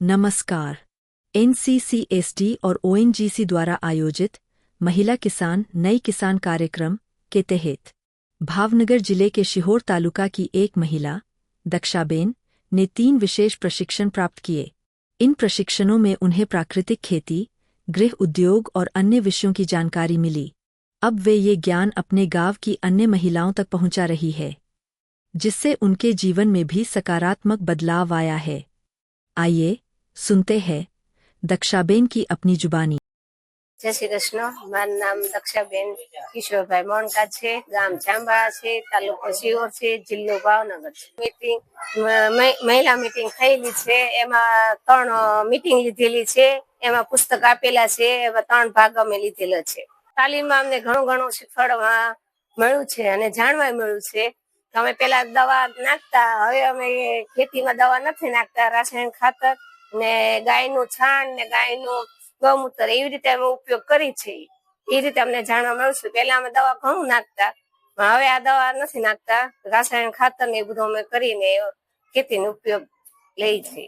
नमस्कार। एनसीसीएसटी और ओएनजीसी द्वारा आयोजित महिला किसान नई किसान कार्यक्रम के तहत भावनगर जिले के शिहोर तालुका की एक महिला दक्षाबेन ने 3 विशेष प्रशिक्षण प्राप्त किए। इन प्रशिक्षणों में उन्हें प्राकृतिक खेती, गृह उद्योग और अन्य विषयों की जानकारी मिली। अब वे ये ज्ञान अपने गांव की अन्य महिलाओं तक पहुंचा रही है, जिससे उनके जीवन में भी सकारात्मक बदलाव आया है। आइए सुनते हैं दक्षाबेन की अपनी जुबानी। जय श्री कृष्ण। माરું નામ દક્ષાબેન કિશોરભાઈ મોણકા છે, ગામ જાંબાળા છે, તાલુકો શિહોર છે, જિલ્લો ભાવનગર છે। મીટિંગ મહિલા મીટિંગ થયેલી છે, એમાં 3 મીટિંગ લીધેલી છે, એમાં પુસ્તક આપેલા છે, એમાં 3 ભાગ અમે લીધેલા છે। તાલીમમાં અમને ઘણું શીખવાડવા મળ્યું છે અને જાણવા મળ્યું છે કે અમે પહેલા દવા નાખતા, હવે અમે ખેતીમાં દવા નથી નાખતા, રાસાયણિક ખાતર ને ગાયનું છાણ ને ગાયનું ગૌમૂત્ર એવી રીતે અમે ઉપયોગ કરી છે। એ રીતે અમને જાણવા મળ્યું છે। પહેલા અમે દવા ઘણું નાખતા, હવે આ દવા નથી નાખતા, રાસાયણિક ખાતર ને એ બધું અમે કરીને ખેતીનો ઉપયોગ લઈ છે।